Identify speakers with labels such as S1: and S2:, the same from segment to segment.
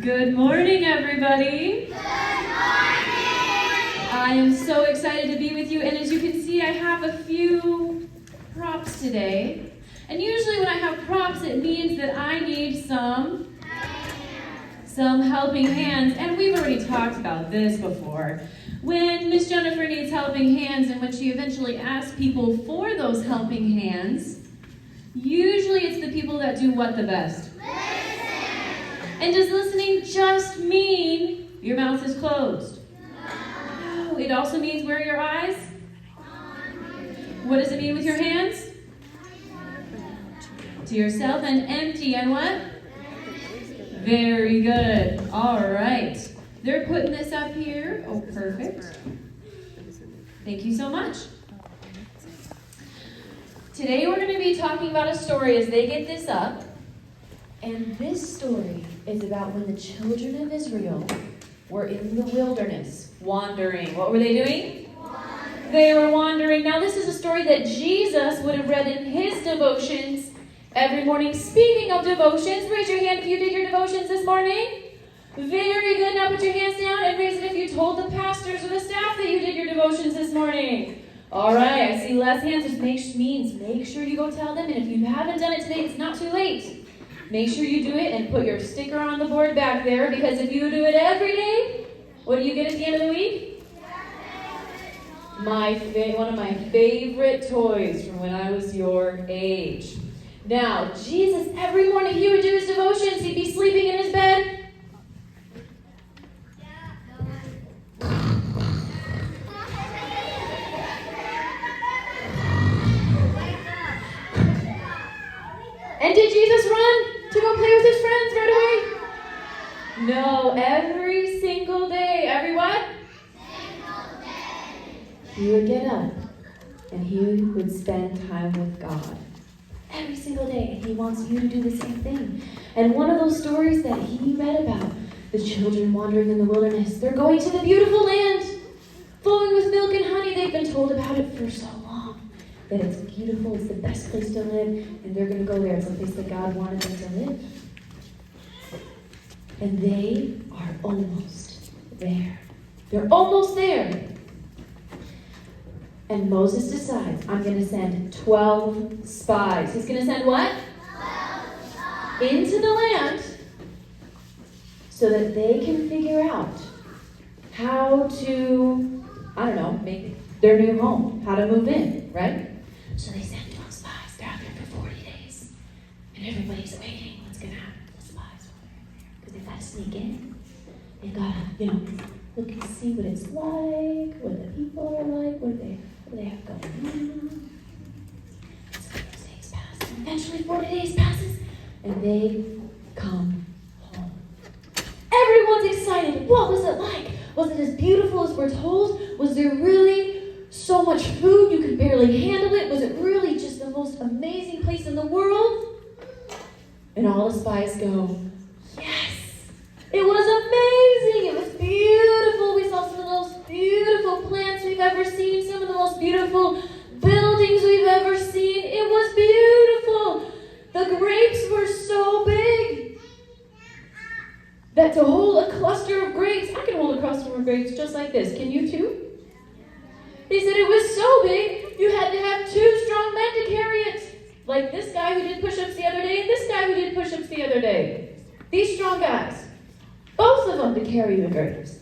S1: Good morning, everybody.
S2: Good morning!
S1: I am so excited to be with you, and as you can see, I have a few props today. And usually when I have props, it means that I need some helping hands. And we've already talked about this before. When Miss Jennifer needs helping hands, and when she eventually asks people for those helping hands, usually it's the people that do what the best? And does listening just mean your mouth is closed? No. It also means where are your eyes? What does it mean with your hands? To yourself, and empty, and what? Very good. All right. They're putting this up here. Oh, perfect. Thank you so much. Today we're going to be talking about a story as they get this up. And this story is about when the children of Israel were in the wilderness, wandering. What were they doing? Wandering. They were wandering. Now, this is a story that Jesus would have read in his devotions every morning. Speaking of devotions, raise your hand if you did your devotions this morning. Very good. Now put your hands down and raise it if you told the pastors or the staff that you did your devotions this morning. All right, I see less hands. Just make sure you go tell them. And if you haven't done it today, it's not too late. Make sure you do it and put your sticker on the board back there, because if you do it every day, what do you get at the end of the week? One of my favorite toys from when I was your age. Now, Jesus, every morning he would do his devotions. He'd be sleeping in his bed. And did Jesus run to go play with his friends right away? No, every single day. Every what?
S2: Single day.
S1: He would get up and he would spend time with God. Every single day. And he wants you to do the same thing. And one of those stories that he read about, the children wandering in the wilderness, they're going to the beautiful land, flowing with milk and honey. They've been told about it for so long. That it's beautiful, it's the best place to live, and they're going to go there. It's a place that God wanted them to live. And they are almost there. They're almost there. And Moses decides, I'm going to send 12 spies. He's going to send what?
S2: 12 spies.
S1: Into the land so that they can figure out how to, make their new home, how to move in, right? So they send 12 spies. They're out there for 40 days. And everybody's waiting. What's going to happen to the spies while they're there? Because they've got to sneak in. They've got to, look and see what it's like, what the people are like, what do they have going on. So 40 days pass. And eventually 40 days passes. And they come home. Everyone's excited. What was it like? Was it as beautiful as we're told? Was there really so much food you could barely handle it? Was it really just the most amazing place in the world? And all the spies go, yes! It was amazing! It was beautiful! We saw some of the most beautiful plants we've ever seen, some of the most beautiful buildings we've ever seen. It was beautiful! The grapes were so big that to hold a cluster of grapes, I can hold a cluster of grapes just like this. Can you too? They said it was so big, you had to have 2 strong men to carry it. Like this guy who did push-ups the other day, and this guy who did push-ups the other day. These strong guys. Both of them to carry the grapes.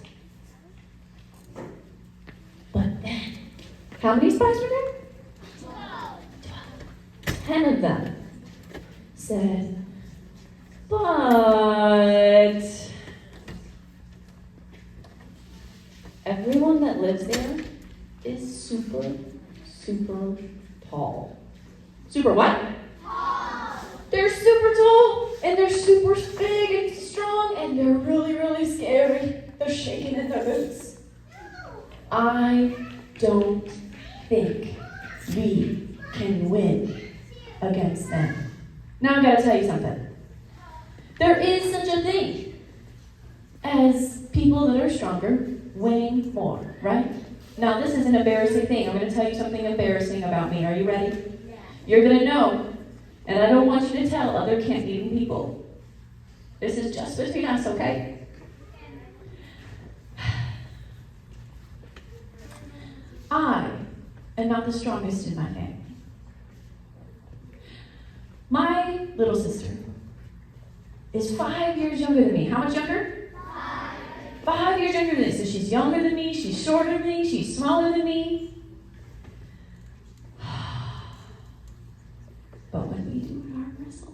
S1: But then, how many spies were there? 12. 10 of them said, but everyone that lives there is super, super tall. Super what?
S2: Tall.
S1: They're super tall, and they're super big and strong, and they're really, really scary. They're shaking in their boots. I don't think we can win against them. Now I've got to tell you something. There is such a thing as people that are stronger winning more, right? Now, this is an embarrassing thing. I'm going to tell you something embarrassing about me. Are you ready? Yeah. You're going to know, and I don't want you to tell other camp meeting people. This is just between us, okay? I am not the strongest in my family. My little sister is 5 years younger than me. How much younger? 5 years younger than me. So she's younger than me, she's shorter than me, she's smaller than me. But when we do an arm wrestle,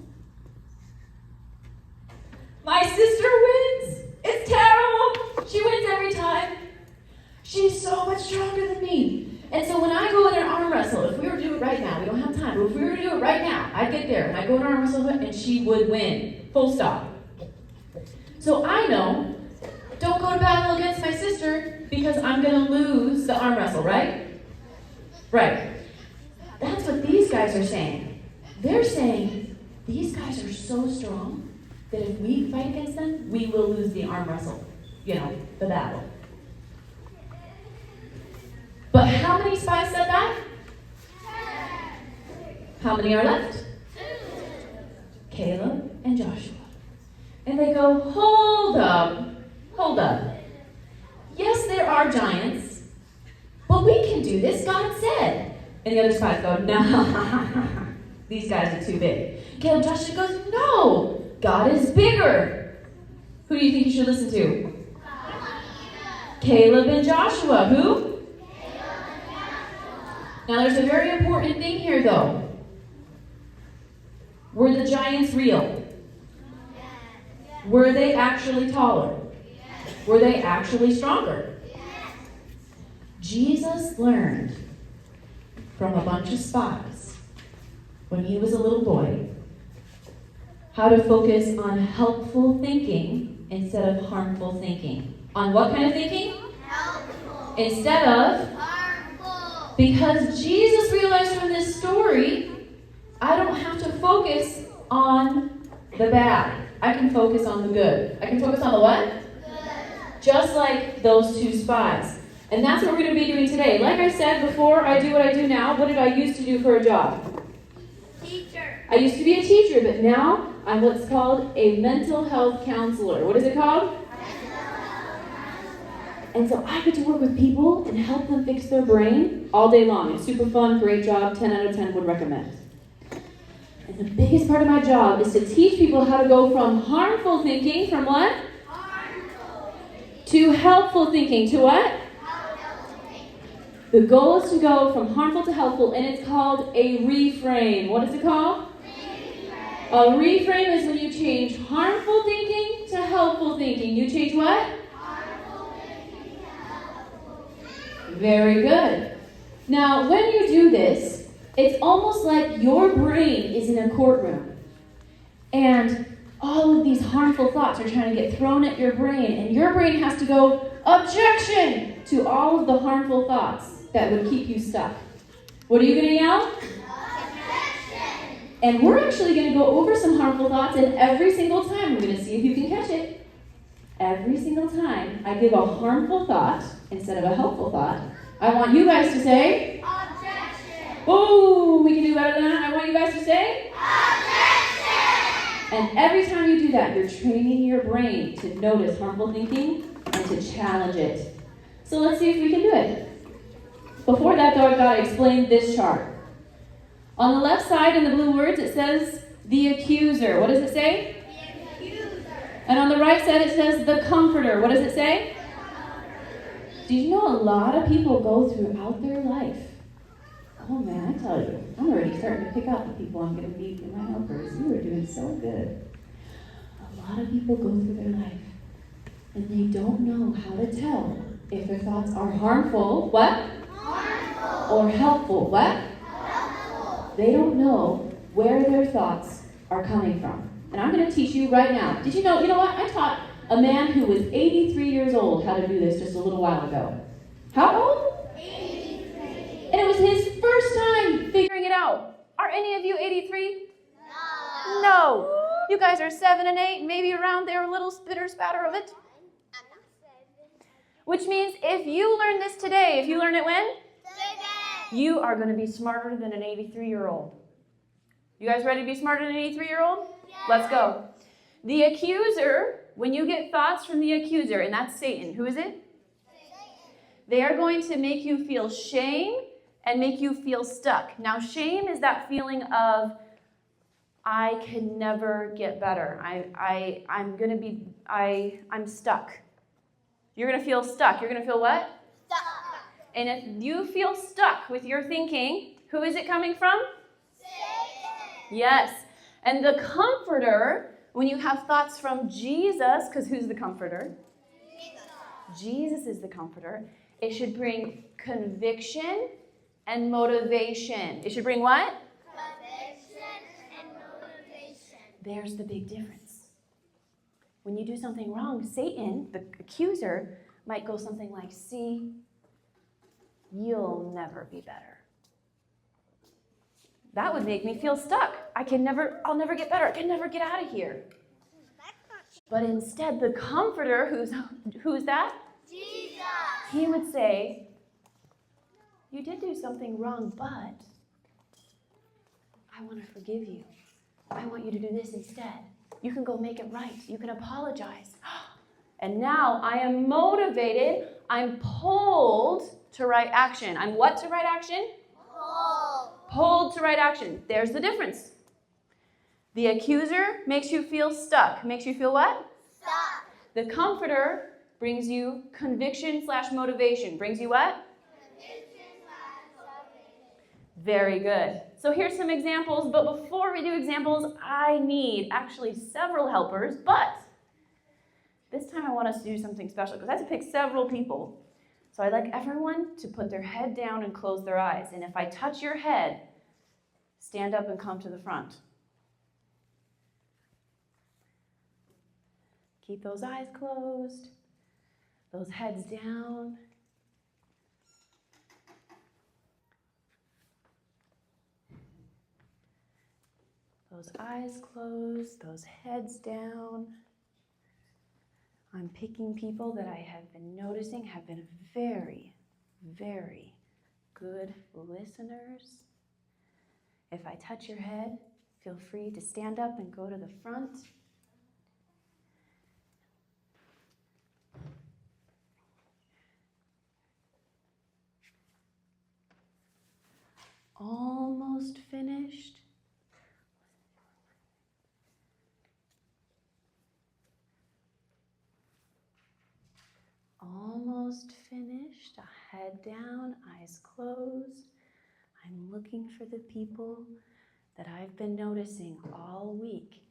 S1: my sister wins. It's terrible. She wins every time. She's so much stronger than me. And so when I go in an arm wrestle, if we were to do it right now, we don't have time, but if we were to do it right now, I'd get there and I'd go in an arm wrestle and she would win. Full stop. So I know, don't go to battle against my sister because I'm going to lose the arm wrestle, right? Right. That's what these guys are saying. They're saying these guys are so strong that if we fight against them, we will lose the arm wrestle, the battle. But how many spies said that? 10. How many are left? 2. Caleb and Joshua. And they go, hold up. Yes, there are giants, but we can do this, God said. And the other spies go, no, these guys are too big. Caleb and Joshua goes, no, God is bigger. Who do you think you should listen to? Caleb and Joshua. Who? Now there's a very important thing here though. Were the giants real? Were they actually taller? Were they actually stronger? Jesus learned from a bunch of spies when he was a little boy how to focus on helpful thinking instead of harmful thinking. On what kind of thinking?
S2: Helpful.
S1: Instead of
S2: Harmful.
S1: Because Jesus realized from this story, I don't have to focus on the bad. I can focus on the good. I can focus on the what?
S2: Good.
S1: Just like those two spies. And that's what we're going to be doing today. Like I said, before I do what I do now, what did I used to do for a job?
S2: Teacher.
S1: I used to be a teacher, but now I'm what's called a mental health counselor. What is it called? And so I get to work with people and help them fix their brain all day long. It's super fun, great job, 10 out of 10 would recommend. And the biggest part of my job is to teach people how to go from harmful thinking, from what?
S2: Harmful.
S1: To helpful thinking. To what? The goal is to go from harmful to helpful, and it's called a reframe. What is it called?
S2: Reframe.
S1: A reframe is when you change harmful thinking to helpful thinking. You change what? Very good. Now, when you do this, it's almost like your brain is in a courtroom. And all of these harmful thoughts are trying to get thrown at your brain. And your brain has to go, objection, to all of the harmful thoughts that would keep you stuck. What are you going to yell?
S2: Objection.
S1: And we're actually going to go over some harmful thoughts, and every single time we're going to see if you can catch it. Every single time I give a harmful thought instead of a helpful thought, I want you guys to say,
S2: Objection.
S1: oh, we can do better than that. I want you guys to say,
S2: Objection.
S1: and every time you do that, you're training your brain to notice harmful thinking and to challenge it. So let's see if we can do it. Before that, though, I've got to explain this chart. On the left side in the blue words, it says the accuser. What does it say?
S2: The accuser.
S1: And on the right side, it says the comforter. What does it say? Do you know a lot of people go throughout their life? Oh man, I tell you, I'm already starting to pick out the people I'm going to meet in my helpers. You are doing so good. A lot of people go through their life and they don't know how to tell if their thoughts are harmful, what?
S2: Harmful.
S1: Or helpful, what?
S2: Helpful.
S1: They don't know where their thoughts are coming from. And I'm going to teach you right now. Did you know what? I taught a man who was 83 years old how to do this just a little while ago. How old?
S2: 83.
S1: And it was his first time figuring it out. Are any of you 83?
S2: No.
S1: No. You guys are 7 and 8, maybe around there, a little spitter spatter of it.
S2: I'm not 7.
S1: Which means if you learn this today, if you learn it when?
S2: Today.
S1: You are going to be smarter than an 83-year-old. You guys ready to be smarter than an 83-year-old?
S2: Yes.
S1: Let's go.
S3: The accuser, when you get thoughts from the accuser, and that's Satan, who is it? They are going to make you feel shame and make you feel stuck. Now, shame is that feeling of, I can never get better. I'm stuck. You're going to feel stuck. You're going to feel what?
S2: Stuck.
S3: And if you feel stuck with your thinking, who is it coming from?
S2: Satan.
S3: Yes. And the comforter, when you have thoughts from Jesus, because who's the comforter? Jesus is the comforter. It should bring conviction and motivation. It should bring what?
S2: Conviction and motivation.
S3: There's the big difference. When you do something wrong, Satan, the accuser, might go something like, see, you'll never be better. That would make me feel stuck. I'll never get better. I can never get out of here. But instead, the comforter, who's that?
S2: Jesus.
S3: He would say, you did do something wrong, but I want to forgive you. I want you to do this instead. You can go make it right. You can apologize. And now I am motivated. I'm pulled to right action. I'm what to right action? Pulled to right action. There's the difference. The accuser makes you feel stuck. Makes you feel what?
S2: Stuck.
S3: The comforter brings you conviction/motivation. Brings you what? Very good. So here's some examples, but before we do examples, I need actually several helpers, but this time I want us to do something special because I have to pick several people. So I'd like everyone to put their head down and close their eyes. And if I touch your head, stand up and come to the front. Keep those eyes closed, those heads down. Those eyes closed, those heads down. I'm picking people that I have been noticing have been very, very good listeners. If I touch your head, feel free to stand up and go to the front. Almost finished. Almost finished. Head down, eyes closed. I'm looking for the people that I've been noticing all week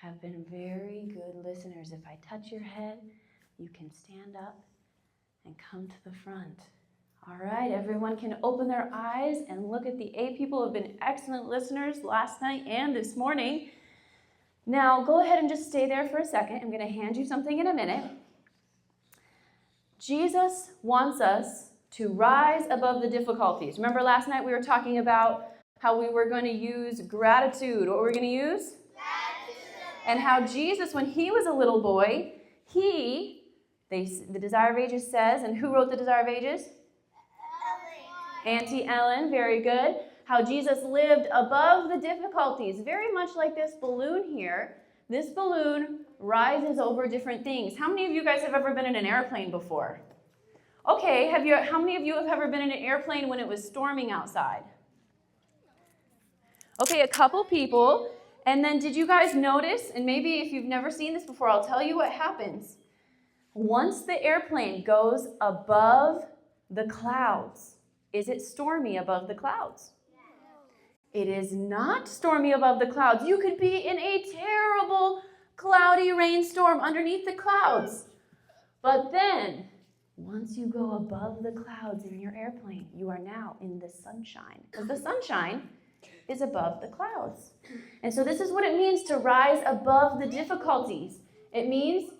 S3: have been very good listeners. If I touch your head, you can stand up and come to the front. All right, everyone can open their eyes and look at the 8 people who have been excellent listeners last night and this morning. Now, go ahead and just stay there for a second. I'm going to hand you something in a minute. Jesus wants us to rise above the difficulties. Remember last night we were talking about how we were going to use gratitude. What were we going to use?
S2: Gratitude.
S3: And how Jesus, when he was a little boy, the Desire of Ages says, and who wrote the Desire of Ages? Auntie Ellen, very good. How Jesus lived above the difficulties, very much like this balloon here. This balloon rises over different things. How many of you guys have ever been in an airplane before? Okay, how many of you have ever been in an airplane when it was storming outside? Okay, a couple people. And then did you guys notice, and maybe if you've never seen this before, I'll tell you what happens. Once the airplane goes above the clouds, is it stormy above the clouds? It is not stormy above the clouds. You could be in a terrible cloudy rainstorm underneath the clouds. But then, once you go above the clouds in your airplane, you are now in the sunshine. Because the sunshine is above the clouds. And so this is what it means to rise above the difficulties. It means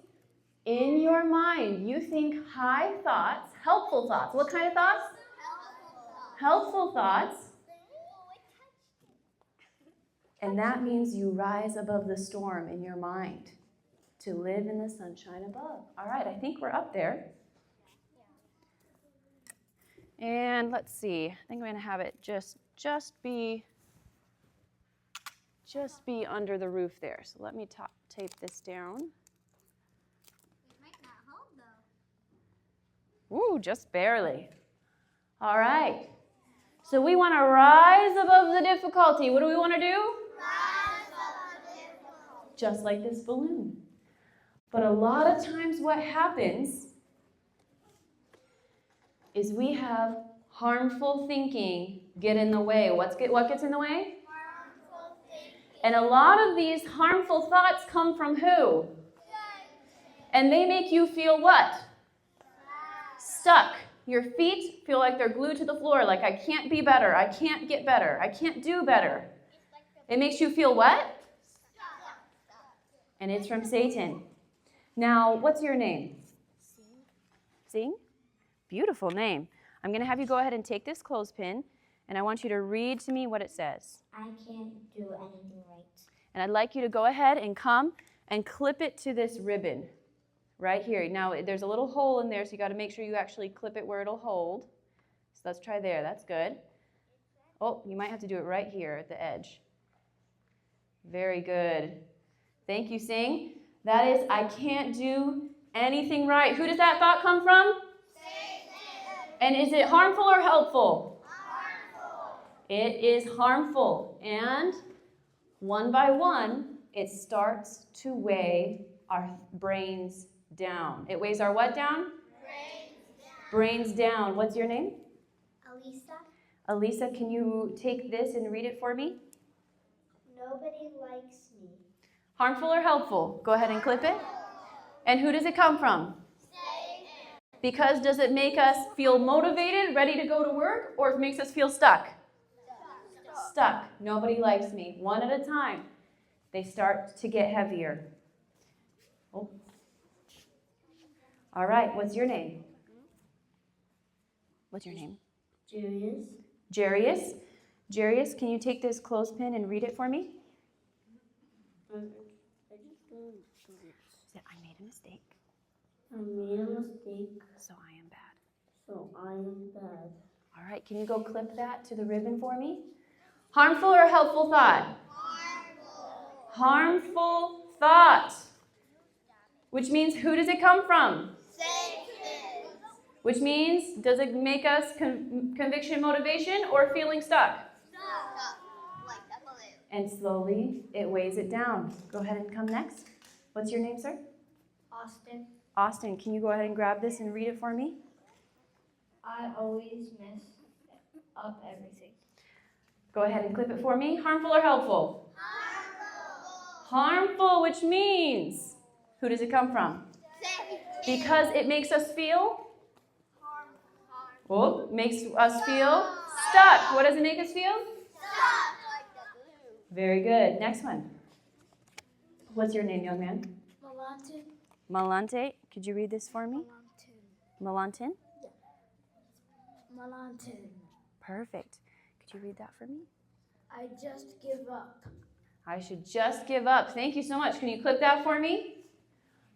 S3: in your mind, you think high thoughts, helpful thoughts. What kind of thoughts? Helpful thoughts. And that means you rise above the storm in your mind to live in the sunshine above. All right, I think we're up there. And let's see. I think I'm going to have it just be just be under the roof there. So let me tape this down.
S2: It might not hold though.
S3: Ooh, just barely. All right. So we want to rise above the difficulty. What do we want to do?
S2: Rise above the difficulty.
S3: Just like this balloon. But a lot of times what happens is we have harmful thinking get in the way. What gets in the way?
S2: Harmful thinking.
S3: And a lot of these harmful thoughts come from who? And they make you feel what? Stuck. Your feet feel like they're glued to the floor, like I can't be better, I can't get better, I can't do better. It makes you feel what? And it's from Satan. Now, what's your name? Sing? Beautiful name. I'm going to have you go ahead and take this clothespin, and I want you to read to me what it says.
S2: I can't do anything right.
S3: And I'd like you to go ahead and come and clip it to this ribbon right here. Now, there's a little hole in there, so you got to make sure you actually clip it where it'll hold. So let's try there. That's good. Oh, you might have to do it right here at the edge. Very good. Thank you, Sing. That is, I can't do anything right. Who does that thought come from?
S2: Satan.
S3: And is it harmful or helpful?
S2: Harmful.
S3: It is harmful. And one by one, it starts to weigh our brains down. It weighs our what down? Brains down. What's your name?
S2: Alisa,
S3: Elisa, can you take this and read it for me?
S2: nobody likes me.
S3: Harmful or helpful? Go ahead and clip it. And who does it come from?
S2: Satan.
S3: Because does it make us feel motivated, ready to go to work, or it makes us feel stuck? Stuck. Nobody likes me. One at a time. They start to get heavier. Oh. All right, what's your name? What's your name?
S2: Julius.
S3: Jarius. Jarius, can you take this clothespin and read it for me? I made a mistake,
S2: I made a mistake,
S3: so I am bad.
S2: so I am bad.
S3: All right, can you go clip that to the ribbon for me? Harmful or helpful thought?
S2: Harmful.
S3: Harmful thought. Which means who does it come from?
S2: Satan.
S3: Which means, does it make us conviction, motivation, or feeling stuck?
S2: Stop. Like that balloon.
S3: And slowly, it weighs it down. Go ahead and come next. What's your name, sir?
S2: Austin,
S3: Austin, can you go ahead and grab this and read it for me?
S2: I always mess up everything.
S3: Go ahead and clip it for me. Harmful or helpful? Harmful, which means, who does it come from?
S2: Satan.
S3: Because it makes us feel, oh, makes us feel stuck. What does it make us feel?
S2: Stop. Like that balloon.
S3: Very good. Next one. What's your name, young man?
S2: Melantin.
S3: Malante. Could you read this for me? Melantin.
S2: Melantin.
S3: Perfect. Could you read that for me?
S2: I just give up.
S3: I should just give up. Thank you so much. Can you clip that for me?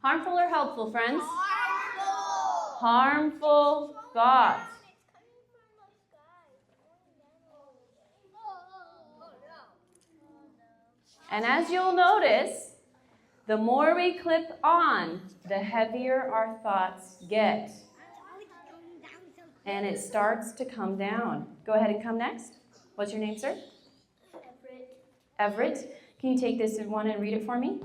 S3: Harmful or helpful, friends?
S2: Harmful.
S3: Harmful thought. And as you'll notice, the more we clip on, the heavier our thoughts get. And it starts to come down. Go ahead and come next. What's your name, sir? Everett. Can you take this one and read it for me?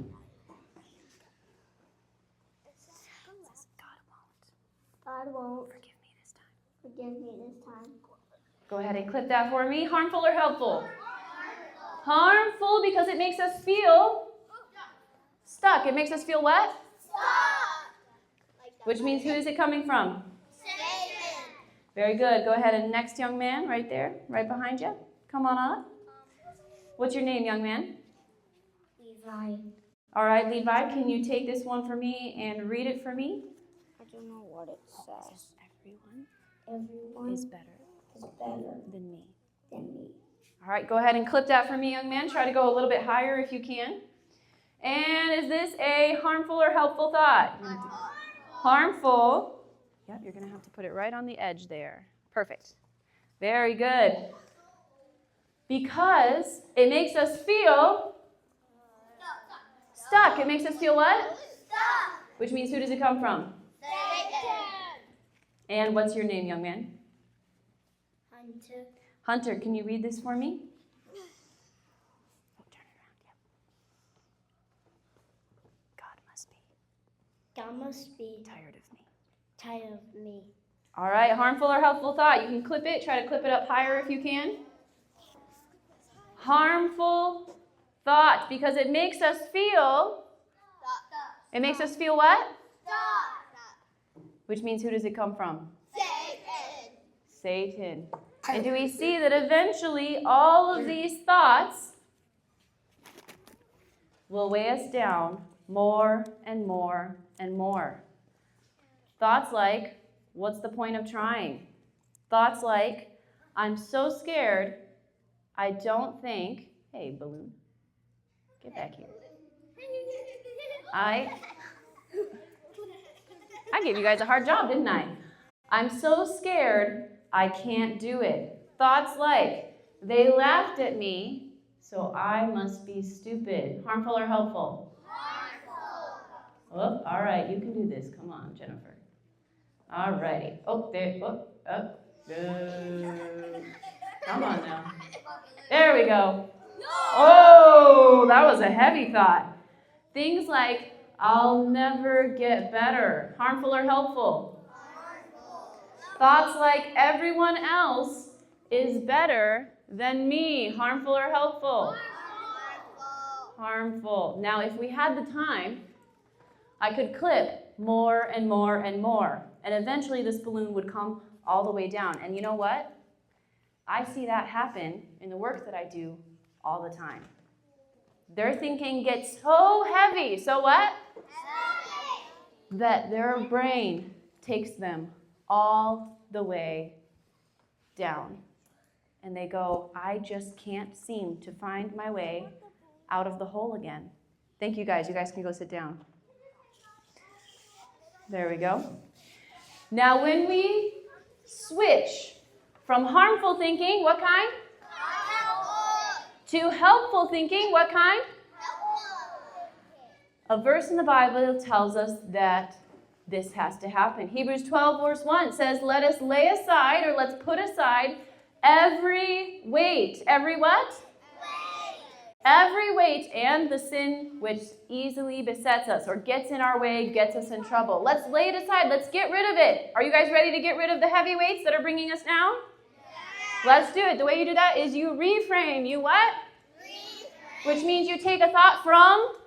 S2: God won't
S3: Forgive me this time.
S2: forgive me this time.
S3: Go ahead and clip that for me. Harmful or helpful? Harmful because it makes us feel stuck. It makes us feel what? Which means who is it coming from?
S2: Satan.
S3: Very good. Go ahead and next young man right there, right behind you. Come on up. What's your name, young man?
S2: Levi.
S3: All right, Levi, can you take this one for me and read it for me?
S2: I don't know what it says.
S3: Everyone is better than me.
S2: than me.
S3: All right, go ahead and clip that for me, young man. Try to go a little bit higher if you can. And is this a harmful or helpful thought? Harmful. Yep, you're going to have to put it right on the edge there. Perfect. Very good. Because it makes us feel Stuck. It makes us feel what?
S2: Stuck.
S3: Which means who does it come from?
S2: Satan.
S3: And what's your name, young man?
S2: Hunter.
S3: Hunter, can you read this for me? Oh, turn it around. Yep. God must be
S2: God must be
S3: tired of me.
S2: tired of me.
S3: All right, harmful or helpful thought. You can clip it. Try to clip it up higher if you can. Harmful thought, because it makes us feel. It makes us feel what? Which means who does it come from?
S2: Satan.
S3: Satan. And do we see that eventually all of these thoughts will weigh us down more and more and more? Thoughts like, what's the point of trying? Thoughts like, I'm so scared, I don't think, hey, balloon, get back here. I gave you guys a hard job, didn't I? I'm so scared, I can't do it. Thoughts like, they laughed at me, so I must be stupid. Harmful or helpful?
S2: Harmful.
S3: Oh, all right, you can do this. Come on, Jennifer. All righty. Oh, there, good. Come on now. There we go. Oh, that was a heavy thought. Things like, I'll never get better. Harmful or helpful?
S2: Harmful.
S3: Thoughts like, everyone else is better than me. Harmful or helpful?
S2: Harmful.
S3: Harmful. Now, if we had the time, I could clip more and more and more. And eventually this balloon would come all the way down. And you know what? I see that happen in the work that I do all the time. Their thinking gets so heavy. So what? That their brain takes them all the way down. And they go, I just can't seem to find my way out of the hole again. Thank you guys. You guys can go sit down. There we go. Now when we switch from harmful thinking, what kind? To helpful thinking, what kind? A verse in the Bible tells us that this has to happen. Hebrews 12 verse 1 says, let us lay aside, or let's put aside every weight. Every what? Every weight and the sin which easily besets us or gets in our way, gets us in trouble. Let's lay it aside. Let's get rid of it. Are you guys ready to get rid of the heavy weights that are bringing us down? Let's do it. The way you do that is you reframe. You what? Reframe. Which means you take a thought from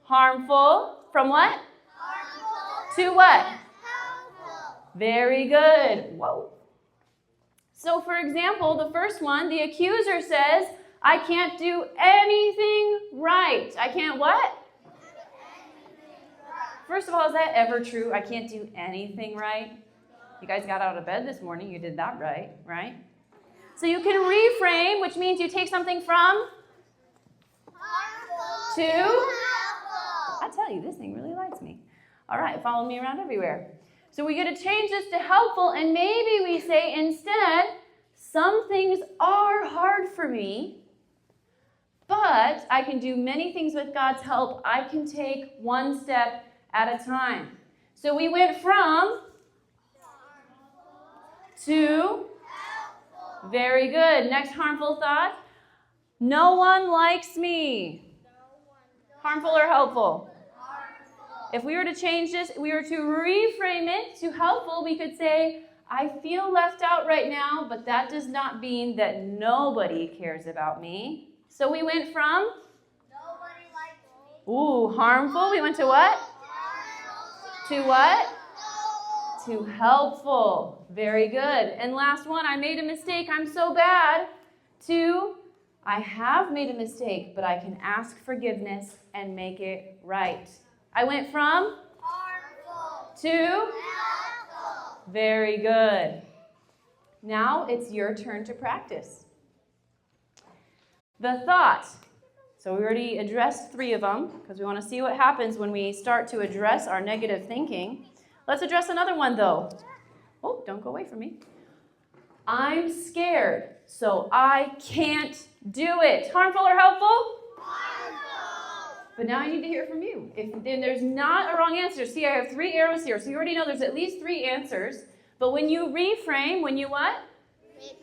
S3: harmful. From what? Harmful. To what? Helpful. Very good. Whoa. So for example, the first one, the accuser says, I can't do anything right. I can't what? First of all, is that ever true? I can't do anything right? You guys got out of bed this morning. You did that right, right? So you can reframe, which means you take something from
S2: Harmful.
S3: to.
S2: Helpful.
S3: I tell you, this thing really likes me. All right, follow me around everywhere. So we got to change this to helpful, and maybe we say instead, some things are hard for me, but I can do many things with God's help. I can take one step at a time. So we went from to. Very good. Next harmful thought. No one likes me. Harmful or helpful? If we were to change this, we were to reframe it to helpful, we could say, I feel left out right now, but that does not mean that nobody cares about me. So we went from?
S2: Nobody likes me.
S3: Ooh, harmful. We went to what? To what? To helpful. Very good. And last one, I made a mistake. I'm so bad. To, I have made a mistake, but I can ask forgiveness and make it right. I went from?
S2: Harmful.
S3: To?
S2: Helpful.
S3: Very good. Now it's your turn to practice. The thought. So we already addressed 3 of them because we want to see what happens when we start to address our negative thinking. Let's address another one though. Oh, don't go away from me. I'm scared, so I can't do it. Harmful or helpful?
S2: Harmful.
S3: But now I need to hear from you. If then there's not a wrong answer. See, I have 3 arrows here. So you already know there's at least 3 answers. But when you reframe, when you what?
S2: Reframe.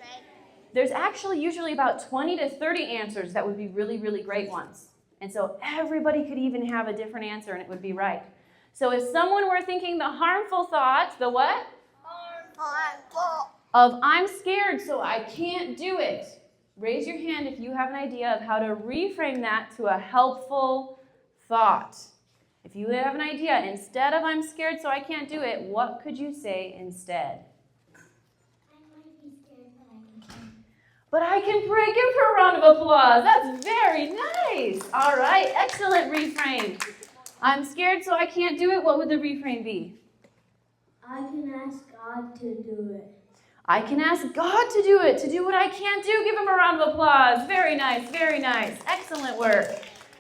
S3: There's actually usually about 20 to 30 answers that would be really, really great ones. And so everybody could even have a different answer and it would be right. So if someone were thinking the harmful thought, the what?
S2: Harmful.
S3: Of I'm scared so I can't do it. Raise your hand if you have an idea of how to reframe that to a helpful thought. If you have an idea, instead of I'm scared so I can't do it, what could you say instead?
S2: I might be scared,
S3: But I can pray. Give her a round of applause. That's very nice. All right, excellent reframe. I'm scared so I can't do it. What would the reframe be?
S2: I can ask God to do it.
S3: I can ask God to do it, to do what I can't do. Give him a round of applause. Very nice, very nice. Excellent work.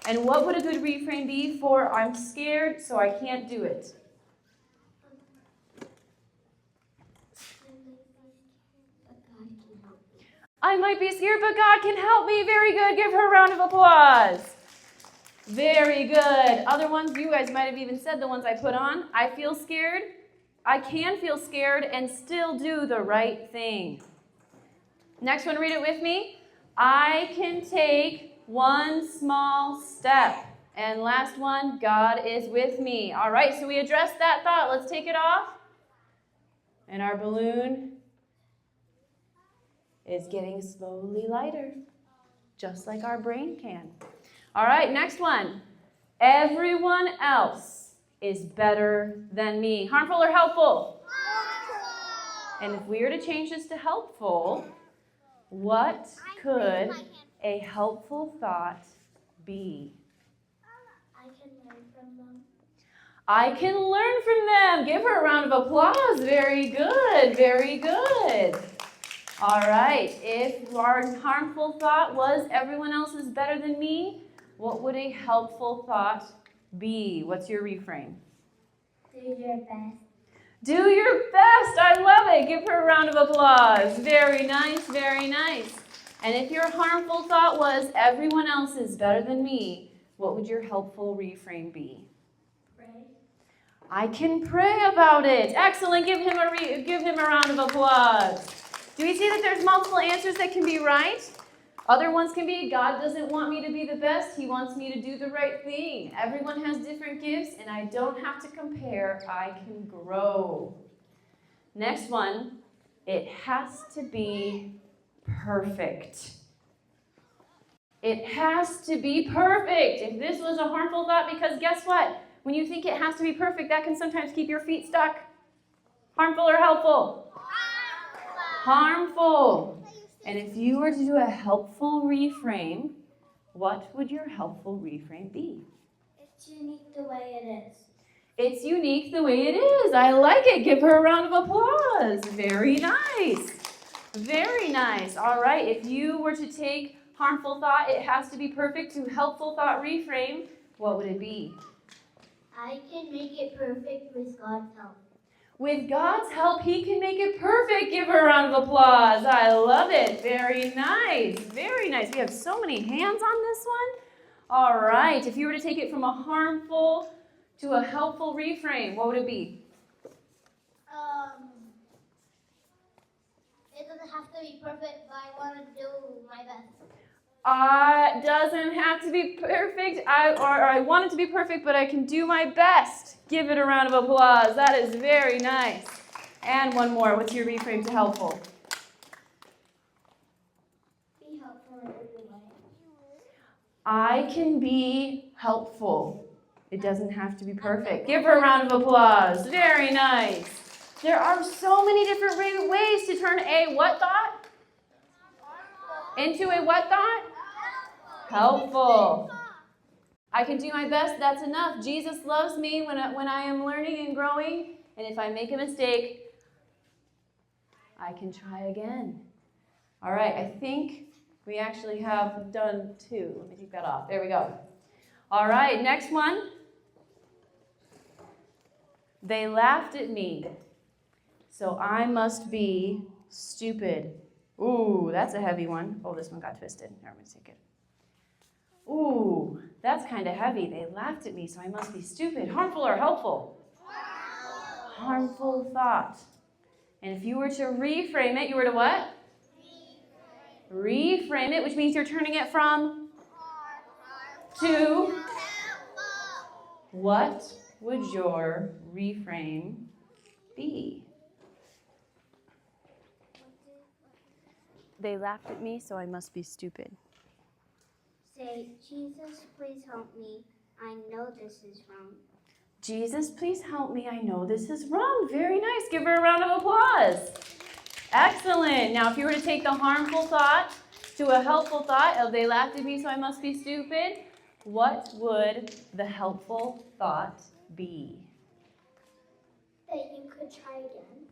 S3: And what would a good reframe be for I'm scared so I can't do it? I might be scared, but God can help me. Very good. Give her a round of applause. Very good. Other ones, you guys might have even said the ones I put on. I feel scared. I can feel scared and still do the right thing. Next one, read it with me. I can take one small step. And last one, God is with me. All right, so we addressed that thought. Let's take it off. And our balloon is getting slowly lighter, just like our brain can. All right, next one. Everyone else is better than me. Harmful or helpful? And if we were to change this to helpful, what could a helpful thought be?
S2: I can learn from them.
S3: I can learn from them. Give her a round of applause. Very good, very good. All right, if our harmful thought was everyone else is better than me, what would a helpful thought be? What's your reframe?
S2: Do your best.
S3: Do your best. I love it. Give her a round of applause. Very nice, very nice. And if your harmful thought was everyone else is better than me, what would your helpful reframe be?
S2: Pray.
S3: I can pray about it. Excellent. Give him a round of applause. Do we see that there's multiple answers that can be right? Other ones can be, God doesn't want me to be the best. He wants me to do the right thing. Everyone has different gifts, and I don't have to compare. I can grow. Next one, it has to be perfect. It has to be perfect. If this was a harmful thought, because guess what? When you think it has to be perfect, that can sometimes keep your feet stuck. Harmful or helpful? Harmful. And if you were to do a helpful reframe, what would your helpful reframe be?
S2: It's unique the way it is.
S3: It's unique the way it is. I like it. Give her a round of applause. Very nice. Very nice. All right. If you were to take harmful thought, it has to be perfect, to helpful thought reframe, what would it be?
S2: I can make it perfect with God's help.
S3: With God's help, He can make it perfect. Give her a round of applause. I love it. Very nice. Very nice. We have so many hands on this one. All right. If you were to take it from a harmful to a helpful reframe, what would it be?
S2: It doesn't have to be perfect, but I want to do my best.
S3: Doesn't have to be perfect. I want it to be perfect, but I can do my best. Give it a round of applause. That is very nice. And one more. What's your reframe to helpful?
S2: Be helpful in every way.
S3: I can be helpful. It doesn't have to be perfect. Give her a round of applause. Very nice. There are so many different ways to turn a what thought into a what thought? Helpful. I can do my best. That's enough. Jesus loves me when I am learning and growing. And if I make a mistake, I can try again. All right. I think we actually have done 2. Let me take that off. There we go. All right. Next one. They laughed at me, so I must be stupid. Ooh, that's a heavy one. Oh, this one got twisted. Here, I'm going to take it. Ooh, That's kind of heavy. They laughed at me, so I must be stupid. Harmful or helpful? Harmful thought. And if you were to reframe it, you were to what? Reframe it, which means you're turning it from to. What would your reframe be? They laughed at me, so I must be stupid.
S2: Say, Jesus, please help me. I know this is wrong.
S3: Jesus, please help me. I know this is wrong. Very nice. Give her a round of applause. Excellent. Now, if you were to take the harmful thought to a helpful thought of they laughed at me, so I must be stupid, what would the helpful thought be?
S2: That you could try again.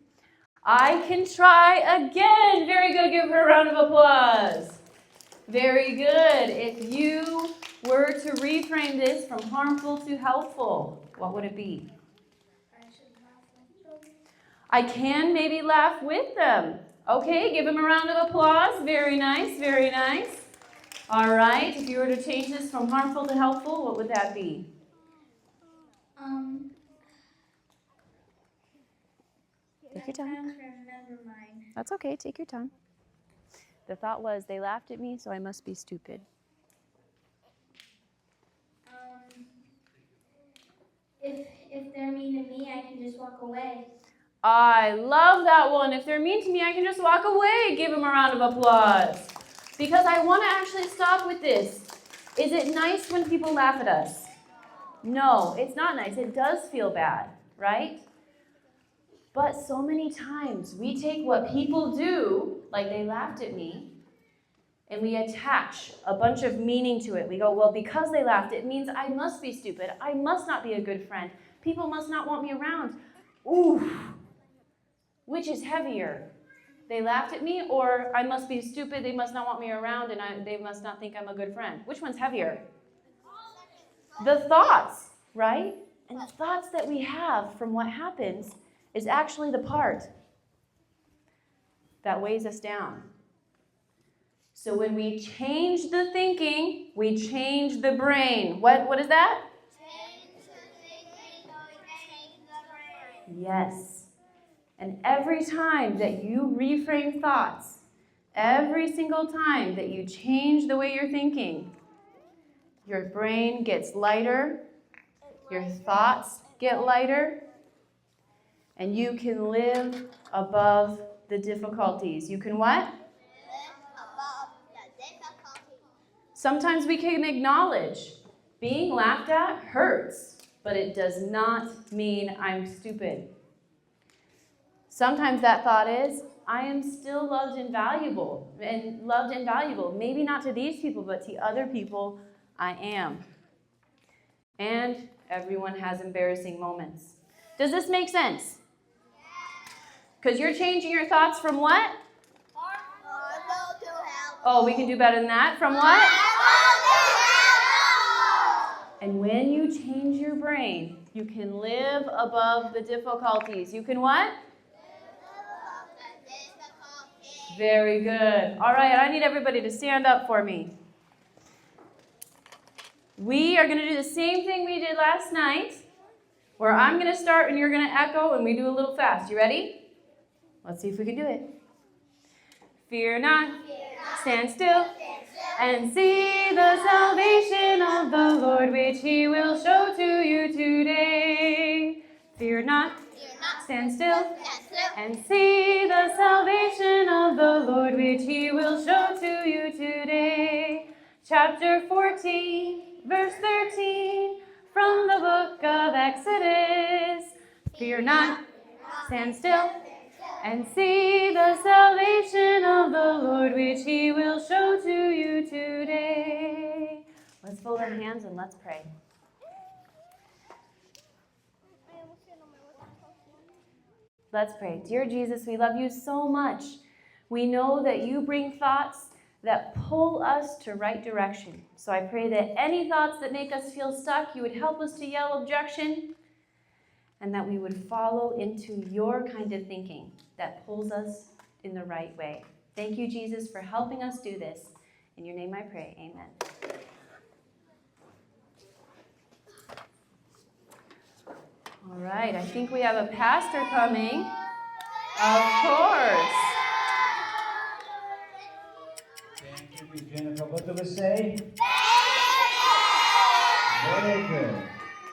S3: I can try again. Very good. Give her a round of applause. Very good. If you were to reframe this from harmful to helpful, what would it be?
S2: I should laugh with them.
S3: I can maybe laugh with them. Okay, give them a round of applause. Very nice, very nice. All right, if you were to change this from harmful to helpful, what would that be? Take your time.
S2: Remember mine.
S3: That's okay, take your time. The thought was, they laughed at me, so I must be stupid.
S2: If they're mean to me, I can just walk away.
S3: I love that one. If they're mean to me, I can just walk away. Give them a round of applause. Because I want to actually stop with this. Is it nice when people laugh at us? No, it's not nice. It does feel bad, right? But so many times we take what people do, like they laughed at me, and we attach a bunch of meaning to it. We go, well, because they laughed, it means I must be stupid. I must not be a good friend. People must not want me around. Ooh, which is heavier? They laughed at me, or I must be stupid, they must not want me around, and they must not think I'm a good friend. Which one's heavier? The thoughts, right? And the thoughts that we have from what happens is actually the part that weighs us down. So when we change the thinking, we change the brain. What is that?
S2: Change the thinking, so we change the brain.
S3: Yes. And every time that you reframe thoughts, every single time that you change the way you're thinking, your brain gets lighter, your thoughts get lighter, and you can live above the difficulties. You can what?
S2: Live above the difficulty.
S3: Sometimes we can acknowledge being laughed at hurts, but it does not mean I'm stupid. Sometimes that thought is, I am still loved and valuable. Maybe not to these people, but to other people, I am. And everyone has embarrassing moments. Does this make sense? Because you're changing your thoughts from what?
S2: Harmful to helpful.
S3: Oh, we can do better than that. From what? And when you change your brain, you can live above the difficulties. You can what? Very good. All right, I need everybody to stand up for me. We are going to do the same thing we did last night, where I'm going to start and you're going to echo, and we do a little fast. You ready? Let's see if we can do it. Fear not, stand still, and see the salvation of the Lord, which He will show to you today. Fear not, stand still, and see the salvation of the Lord, which He will show to you today. Chapter 14, verse 13, from the book of Exodus. Fear not, stand still, and see the salvation of the Lord, which He will show to you today. Let's fold our hands and let's pray. Let's pray. Dear Jesus, we love you so much. We know that you bring thoughts that pull us to right direction. So I pray that any thoughts that make us feel stuck, you would help us to yell objection, and that we would follow into your kind of thinking that pulls us in the right way. Thank you, Jesus, for helping us do this. In your name I pray, amen. right, I think we have a pastor coming. Of course.
S4: Thank you, Jennifer. What do we say? Very good.